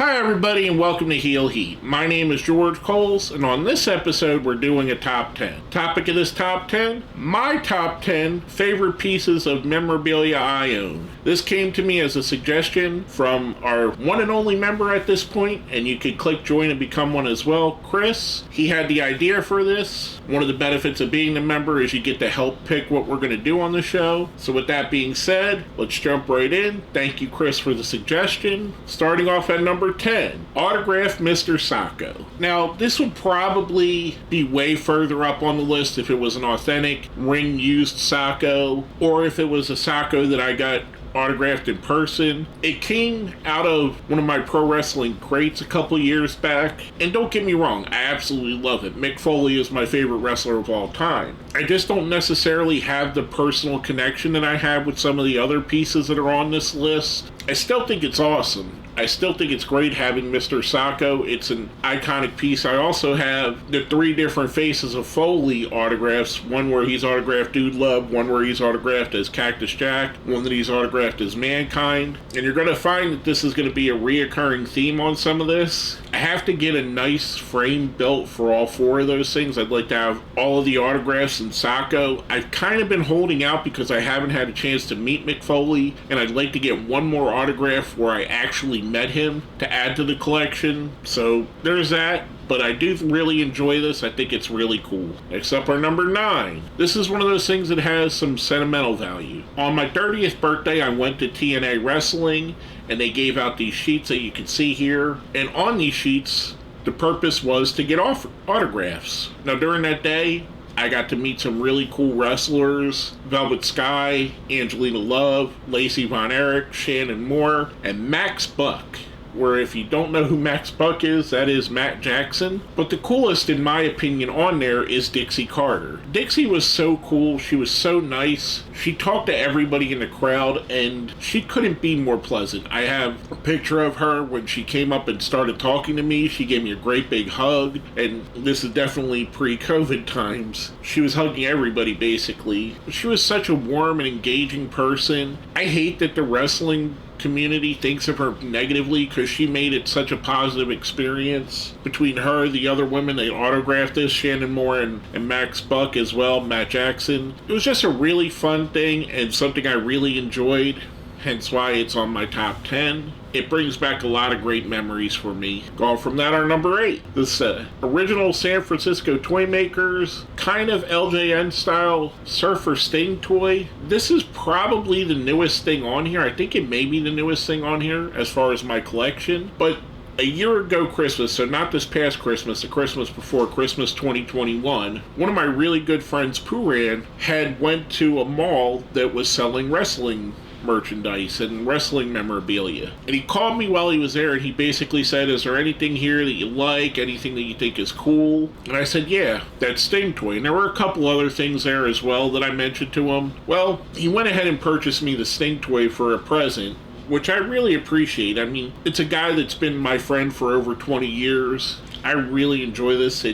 Hi everybody and welcome to Heel Heat. My name is George Coles and on this episode we're doing a top 10. Topic of this top 10, my top 10 favorite pieces of memorabilia I own. This came to me as a suggestion from our one and only member at this point, and you can click join and become one as well, Chris. He had the idea for this. One of the benefits of being a member is you get to help pick what we're going to do on the show. So with that being said, let's jump right in. Thank you, Chris, for the suggestion. Starting off at number 10, Autographed Mr. Sacco. Now, this would probably be way further up on the list if it was an authentic ring-used Sacco, or if it was a Sacco that I got autographed in person. It came out of one of my pro wrestling crates a couple years back, and don't get me wrong, I absolutely love it. Mick Foley is my favorite wrestler of all time. I just don't necessarily have the personal connection that I have with some of the other pieces that are on this list. I still think it's awesome. I still think it's great having Mr. Sacco. It's an iconic piece. I also have the 3 different faces of Foley autographs. One where he's autographed Dude Love, one where he's autographed as Cactus Jack, one that he's autographed as Mankind. And you're going to find that this is going to be a reoccurring theme on some of this. I have to get a nice frame built for all 4 of those things. I'd like to have all of the autographs in Sacco. I've kind of been holding out because I haven't had a chance to meet Mick Foley, and I'd like to get one more autograph where I actually met him to add to the collection. So there's that. But I do really enjoy this. I think it's really cool. Next up, our number 9. This is one of those things that has some sentimental value. On my 30th birthday, I went to TNA Wrestling, and they gave out these sheets that you can see here. And on these sheets, the purpose was to get autographs. Now, during that day, I got to meet some really cool wrestlers: Velvet Sky, Angelina Love, Lacey Von Erich, Shannon Moore, and Max Buck. Where if you don't know who Max Buck is, that is Matt Jackson. But the coolest, in my opinion, on there is Dixie Carter. Dixie was so cool. She was so nice. She talked to everybody in the crowd, and she couldn't be more pleasant. I have a picture of her when she came up and started talking to me. She gave me a great big hug, and this is definitely pre-COVID times. She was hugging everybody, basically. She was such a warm and engaging person. I hate that the wrestling community thinks of her negatively because she made it such a positive experience. Between her, the other women they autographed this, Shannon Moore and Max Buck as well, Matt Jackson. It was just a really fun thing and something I really enjoyed, hence why it's on my top 10. It brings back a lot of great memories for me. Going from that, our number 8. This original San Francisco toy makers, kind of LJN style Surfer Sting toy. This is probably the newest thing on here. I think it may be the newest thing on here as far as my collection. But a year ago Christmas, so not this past Christmas, the Christmas before, Christmas 2021, one of my really good friends, Pooran, had went to a mall that was selling wrestling merchandise and wrestling memorabilia. And he called me while he was there, and he basically said, is there anything here that you like, anything that you think is cool? And I said, yeah, that Sting toy. And there were a couple other things there as well that I mentioned to him. Well, he went ahead and purchased me the Sting toy for a present, which I really appreciate. I mean, it's a guy that's been my friend for over 20 years. I really enjoy this.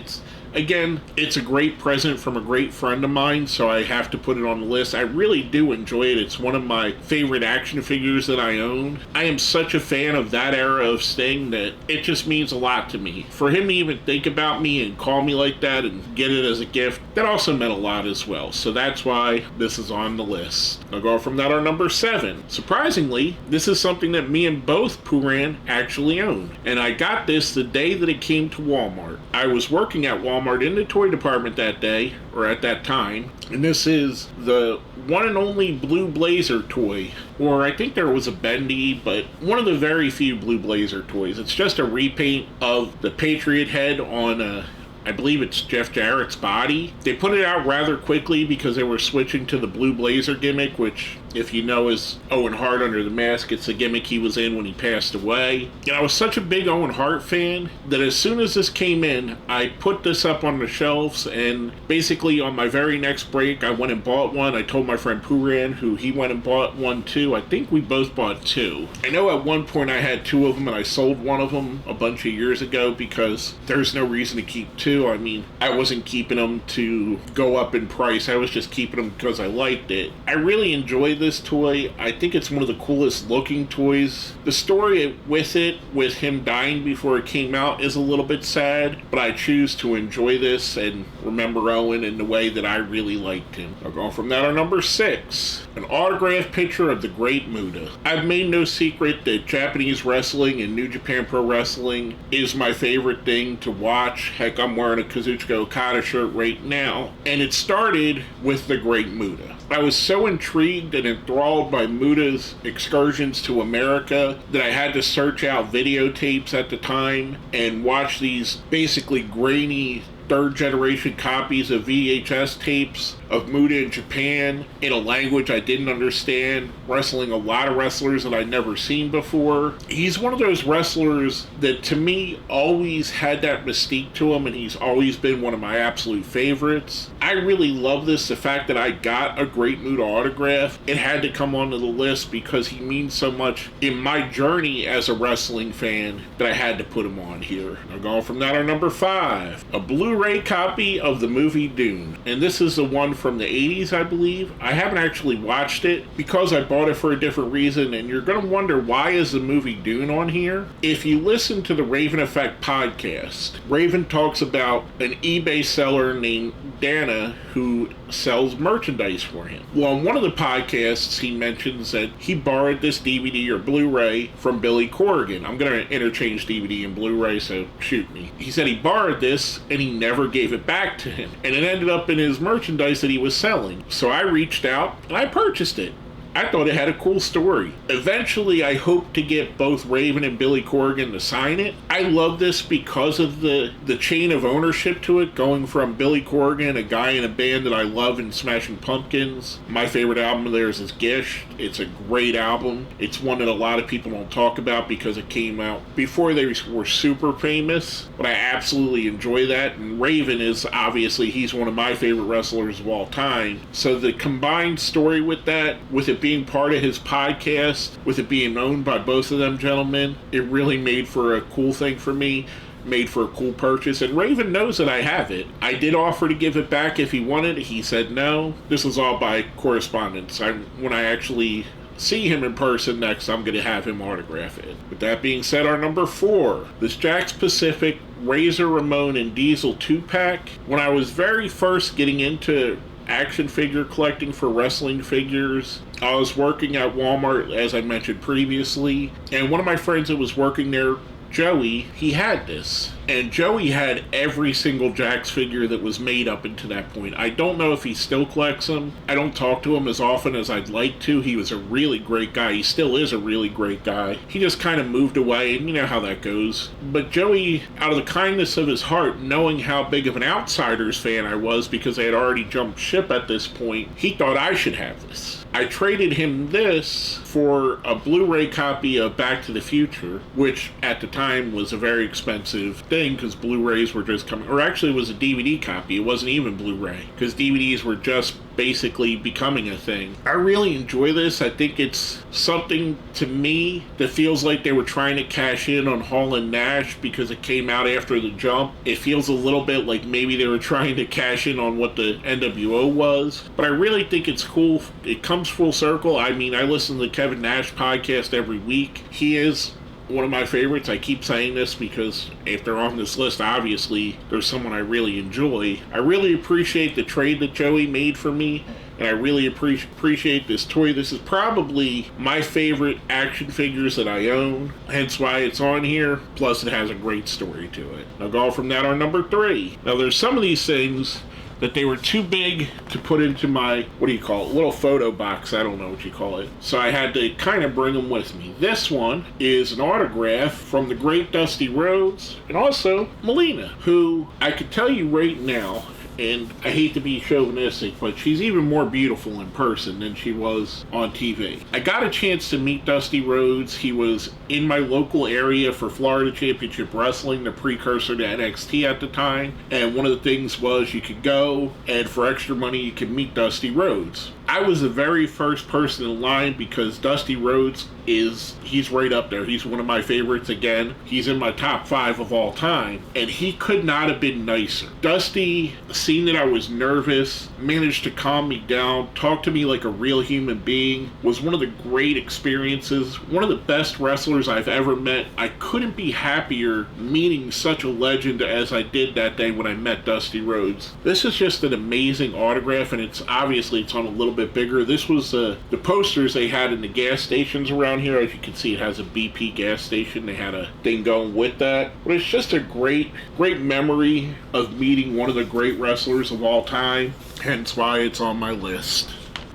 Again, it's a great present from a great friend of mine, so I have to put it on the list. I really do enjoy it. It's one of my favorite action figures that I own. I am such a fan of that era of Sting that it just means a lot to me. For him to even think about me and call me like that and get it as a gift, that also meant a lot as well. So that's why this is on the list. I'll go from that, our number 7. Surprisingly, this is something that me and both Pooran actually own. And I got this the day that it came to Walmart. I was working at Walmart in the toy department that day, or at that time, and this is the one and only Blue Blazer toy, or I think there was a Bendy, but one of the very few Blue Blazer toys. It's just a repaint of the Patriot head on I believe it's Jeff Jarrett's body. They put it out rather quickly because they were switching to the Blue Blazer gimmick, which, if you know, is Owen Hart under the mask. It's the gimmick he was in when he passed away. And I was such a big Owen Hart fan that as soon as this came in, I put this up on the shelves, and basically on my very next break, I went and bought one. I told my friend Pooran, who he went and bought one too. I think we both bought 2. I know at one point I had 2 of them, and I sold one of them a bunch of years ago because there's no reason to keep 2. I mean, I wasn't keeping them to go up in price. I was just keeping them because I liked it. I really enjoyed this this toy. I think it's one of the coolest looking toys. The story with it, with him dying before it came out, is a little bit sad, but I choose to enjoy this and remember Owen in the way that I really liked him. I'll go from that on number 6. An autographed picture of the Great Muta. I've made no secret that Japanese wrestling and New Japan Pro Wrestling is my favorite thing to watch. Heck, I'm wearing a Kazuchika Okada shirt right now. And it started with the Great Muta. I was so intrigued and enthralled by Muta's excursions to America that I had to search out videotapes at the time and watch these basically grainy third-generation copies of VHS tapes of Muta in Japan in a language I didn't understand, wrestling a lot of wrestlers that I'd never seen before. He's one of those wrestlers that, to me, always had that mystique to him, and he's always been one of my absolute favorites. I really love this, the fact that I got a Great Muta autograph. It had to come onto the list because he means so much in my journey as a wrestling fan that I had to put him on here. Now, going from that on number 5, a Blu-ray copy of the movie Dune. And this is the one from the 80s, I believe. I haven't actually watched it because I bought it for a different reason, and you're going to wonder, why is the movie Dune on here? If you listen to the Raven Effect podcast, Raven talks about an eBay seller named Dana who sells merchandise for him. Well, on one of the podcasts, he mentions that he borrowed this DVD or Blu-ray from Billy Corrigan. I'm going to interchange DVD and Blu-ray, so shoot me. He said he borrowed this and he never gave it back to him, and it ended up in his merchandise that he was selling. So I reached out and I purchased it. I thought it had a cool story. Eventually, I hope to get both Raven and Billy Corrigan to sign it. I love this because of the chain of ownership to it, going from Billy Corrigan, a guy in a band that I love in Smashing Pumpkins. My favorite album of theirs is Gish. It's a great album. It's one that a lot of people don't talk about because it came out before they were super famous, but I absolutely enjoy that. And Raven is, obviously, he's one of my favorite wrestlers of all time. So the combined story with that, with it being part of his podcast, with it being owned by both of them gentlemen, it really made for a cool thing for me, made for a cool purchase, and Raven knows that I have it. I did offer to give it back if he wanted. He said no. This was all by correspondence. When I actually see him in person next, I'm going to have him autograph it. With that being said, our number 4, this Jakks Pacific Razor Ramon and Diesel 2-pack. When I was very first getting into action figure collecting for wrestling figures, I was working at Walmart, as I mentioned previously, and one of my friends that was working there, Joey, he had this. And Joey had every single Jakks figure that was made up until that point. I don't know if he still collects them. I don't talk to him as often as I'd like to. He was a really great guy. He still is a really great guy. He just kind of moved away, and you know how that goes. But Joey, out of the kindness of his heart, knowing how big of an Outsiders fan I was because I had already jumped ship at this point, he thought I should have this. I traded him this for a Blu-ray copy of Back to the Future, which at the time was a very expensive thing because Blu-rays were just coming, or actually it was a DVD copy. It wasn't even Blu-ray because DVDs were just basically becoming a thing. I really enjoy this. I think it's something to me that feels like they were trying to cash in on Hall and Nash because it came out after the jump. It feels a little bit like maybe they were trying to cash in on what the NWO was, but I really think it's cool. It comes full circle. I mean, I listen to the Kevin Nash podcast every week. He is one of my favorites. I keep saying this because if they're on this list, obviously there's someone I really enjoy. I really appreciate the trade that Joey made for me, and I really appreciate this toy. This is probably my favorite action figures that I own, hence why it's on here. Plus it has a great story to it. Now go from that on number 3. Now there's some of these things that they were too big to put into my, what do you call it, little photo box, I don't know what you call it. So I had to kind of bring them with me. This one is an autograph from the great Dusty Rhodes, and also Melina, who I could tell you right now, and I hate to be chauvinistic, but she's even more beautiful in person than she was on TV. I got a chance to meet Dusty Rhodes. He was in my local area for Florida Championship Wrestling, the precursor to NXT at the time. And one of the things was you could go, and for extra money you could meet Dusty Rhodes. I was the very first person in line because Dusty Rhodes he's right up there. He's one of my favorites again. He's in my top 5 of all time, and he could not have been nicer. Dusty, seeing that I was nervous, managed to calm me down, talk to me like a real human being, was one of the great experiences, one of the best wrestlers I've ever met. I couldn't be happier meeting such a legend as I did that day when I met Dusty Rhodes. This is just an amazing autograph, and it's on a little bit bigger. This was the posters they had in the gas stations around here. As you can see, it has a BP gas station. They had a thing going with that. But it's just a great memory of meeting one of the great wrestlers of all time, hence why it's on my list.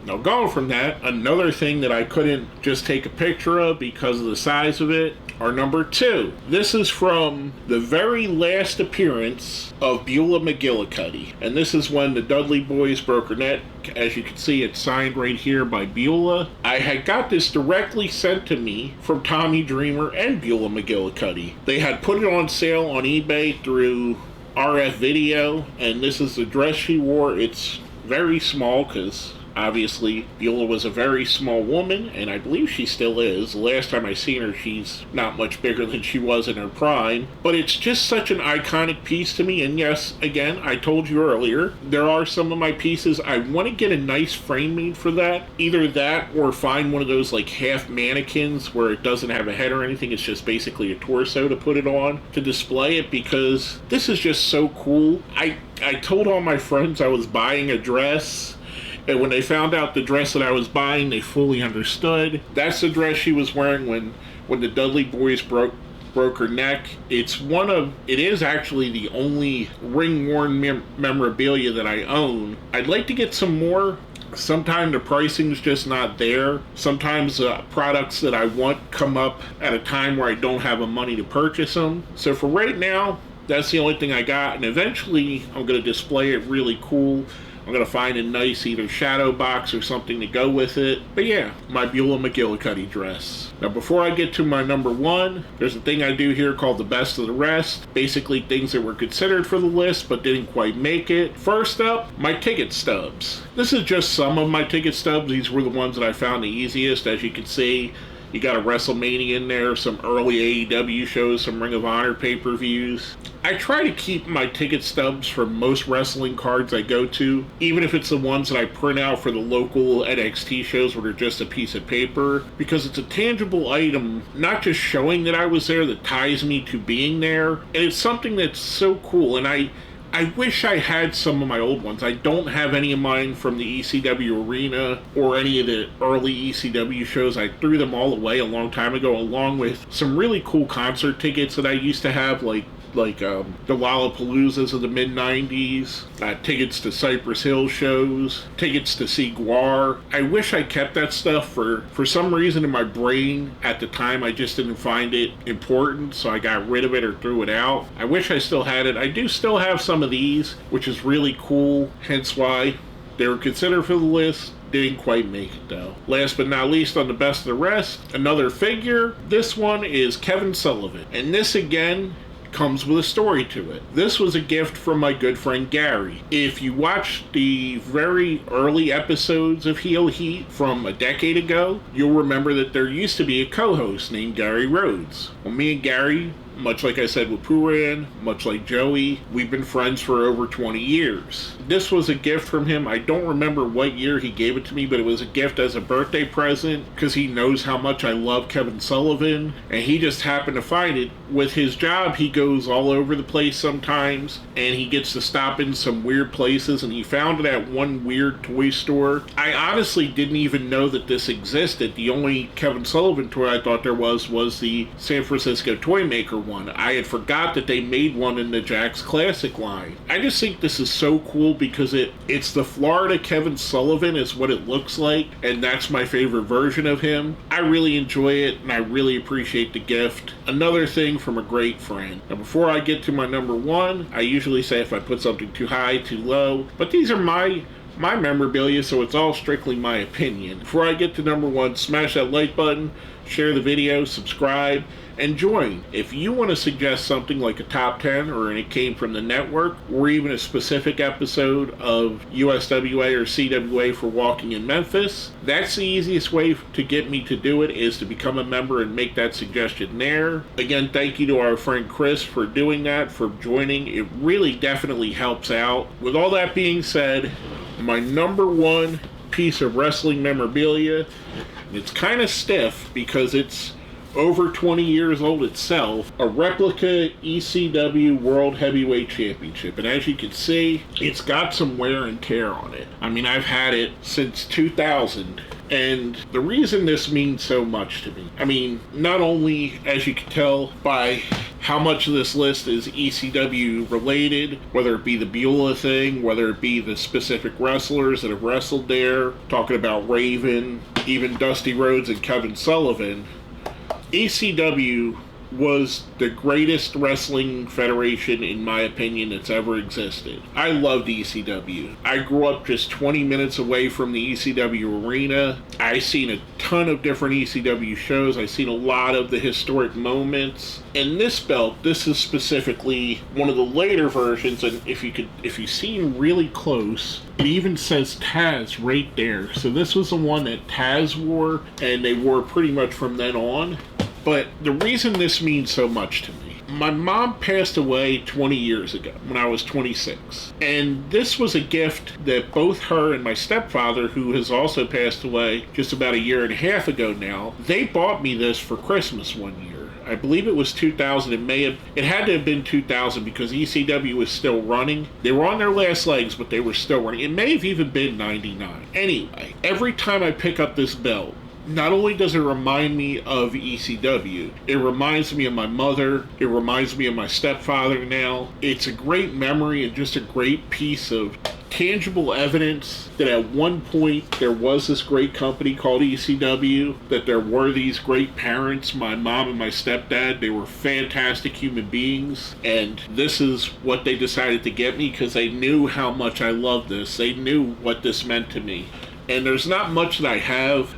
Now, going from that, another thing that I couldn't just take a picture of because of the size of it are number 2. This is from the very last appearance of Beulah McGillicuddy. And this is when the Dudley Boys broke her neck. As you can see, it's signed right here by Beulah. I had got this directly sent to me from Tommy Dreamer and Beulah McGillicuddy. They had put it on sale on eBay through RF Video, and this is the dress she wore. It's very small because obviously Beulah was a very small woman, and I believe she still is. The last time I seen her, she's not much bigger than she was in her prime. But it's just such an iconic piece to me, and yes, again, I told you earlier, there are some of my pieces. I want to get a nice frame made for that. Either that or find one of those like half mannequins where it doesn't have a head or anything. It's just basically a torso to put it on to display it, because this is just so cool. I told all my friends I was buying a dress, and when they found out the dress that I was buying, they fully understood. That's the dress she was wearing when the Dudley Boys broke her neck. It is actually the only ring-worn memorabilia that I own. I'd like to get some more. Sometimes the pricing's just not there. Sometimes products that I want come up at a time where I don't have the money to purchase them. So for right now, that's the only thing I got, and eventually I'm going to display it really cool. I'm going to find a nice either shadow box or something to go with it. But yeah, my Beulah McGillicuddy dress. Now, before I get to my number 1, there's a thing I do here called the best of the rest. Basically things that were considered for the list but didn't quite make it. First up, my ticket stubs. This is just some of my ticket stubs. These were the ones that I found the easiest. As you can see, you got a WrestleMania in there, some early AEW shows, some Ring of Honor pay-per-views. I try to keep my ticket stubs for most wrestling cards I go to, even if it's the ones that I print out for the local NXT shows where they're just a piece of paper, because it's a tangible item, not just showing that I was there, that ties me to being there. And it's something that's so cool, and I wish I had some of my old ones. I don't have any of mine from the ECW Arena or any of the early ECW shows. I threw them all away a long time ago, along with some really cool concert tickets that I used to have, like the Lollapaloozas of the mid-90s, tickets to Cypress Hill shows, tickets to see Guar. I wish I kept that stuff. For some reason in my brain at the time, I just didn't find it important, so I got rid of it or threw it out. I wish I still had it. I do still have some of these, which is really cool, hence why they were considered for the list. Didn't quite make it though. Last but not least, on the best of the rest, another figure. This one is Kevin Sullivan, and this again comes with a story to it. This was a gift from my good friend Gary. If you watch the very early episodes of Heel Heat from a decade ago, you'll remember that there used to be a co-host named Gary Rhodes. Well, me and Gary, much like I said with Puran, much like Joey, we've been friends for over 20 years. This was a gift from him. I don't remember what year he gave it to me, but it was a gift as a birthday present because he knows how much I love Kevin Sullivan, and he just happened to find it. With his job, he goes all over the place sometimes, and he gets to stop in some weird places, and he found it at one weird toy store. I honestly didn't even know that this existed. The only Kevin Sullivan toy I thought there was the San Francisco Toy Maker one. I had forgot that they made one in the Jack's Classic line. I just think this is so cool because it's the Florida Kevin Sullivan is what it looks like, and that's my favorite version of him. I really enjoy it, and I really appreciate the gift. Another thing from a great friend. Now, before I get to my number 1, I usually say if I put something too high, too low, but these are my memorabilia, so it's all strictly my opinion. Before I get to number 1, smash that like button, share the video, subscribe, and join. If you want to suggest something like a top 10 or it came from the network, or even a specific episode of USWA or CWA for Walking in Memphis, that's the easiest way to get me to do it, is to become a member and make that suggestion there. Again, thank you to our friend Chris for doing that, for joining. It really definitely helps out. With all that being said, my number one piece of wrestling memorabilia, it's kind of stiff because it's over 20 years old itself, a replica ECW World Heavyweight Championship. And as you can see, it's got some wear and tear on it. I mean, I've had it since 2000. And the reason this means so much to me, I mean, not only, as you can tell by how much of this list is ECW related, whether it be the Beulah thing, whether it be the specific wrestlers that have wrestled there, talking about Raven, even Dusty Rhodes and Kevin Sullivan, ECW was the greatest wrestling federation, in my opinion, that's ever existed. I loved ECW. I grew up just 20 minutes away from the ECW arena. I've seen a ton of different ECW shows. I've seen a lot of the historic moments. And this belt, this is specifically one of the later versions, and if you've seen really close, it even says Taz right there. So this was the one that Taz wore, and they wore pretty much from then on. But the reason this means so much to me, my mom passed away 20 years ago when I was 26. And this was a gift that both her and my stepfather, who has also passed away just about a year and a half ago now, they bought me this for Christmas one year. I believe it was 2000. It had to have been 2000 because ECW was still running. They were on their last legs, but they were still running. It may have even been 99. Anyway, every time I pick up this belt, not only does it remind me of ECW, it reminds me of my mother, it reminds me of my stepfather now. It's a great memory and just a great piece of tangible evidence that at one point there was this great company called ECW, that there were these great parents, my mom and my stepdad. They were fantastic human beings, and this is what they decided to get me because they knew how much I loved this. They knew what this meant to me. And there's not much that I have.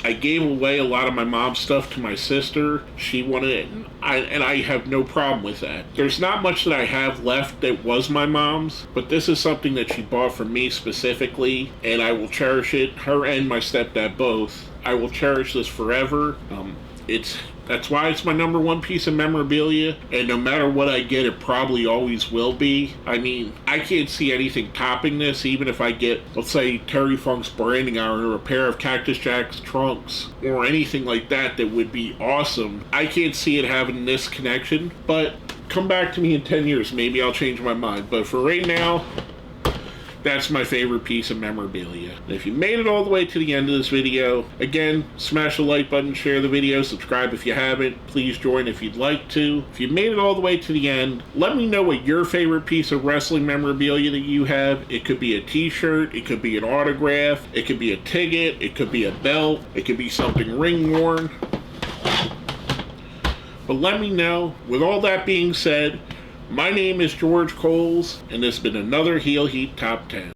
I gave away a lot of my mom's stuff to my sister. She wanted it, and I have no problem with that. There's not much that I have left that was my mom's, but this is something that she bought for me specifically, and I will cherish it. Her and my stepdad both. I will cherish this forever. That's why it's my number one piece of memorabilia, and no matter what I get, it probably always will be. I mean, I can't see anything topping this, even if I get, let's say, Terry Funk's branding iron or a pair of Cactus Jack's trunks or anything like that that would be awesome. I can't see it having this connection, but come back to me in 10 years. Maybe I'll change my mind, but for right now, that's my favorite piece of memorabilia. And if you made it all the way to the end of this video, again, smash the like button, share the video, subscribe if you haven't. Please join if you'd like to. If you made it all the way to the end, let me know what your favorite piece of wrestling memorabilia that you have. It could be a t-shirt, it could be an autograph, it could be a ticket, it could be a belt, it could be something ring worn. But let me know. With all that being said, my name is George Coles, and this has been another Heel Heat Top 10.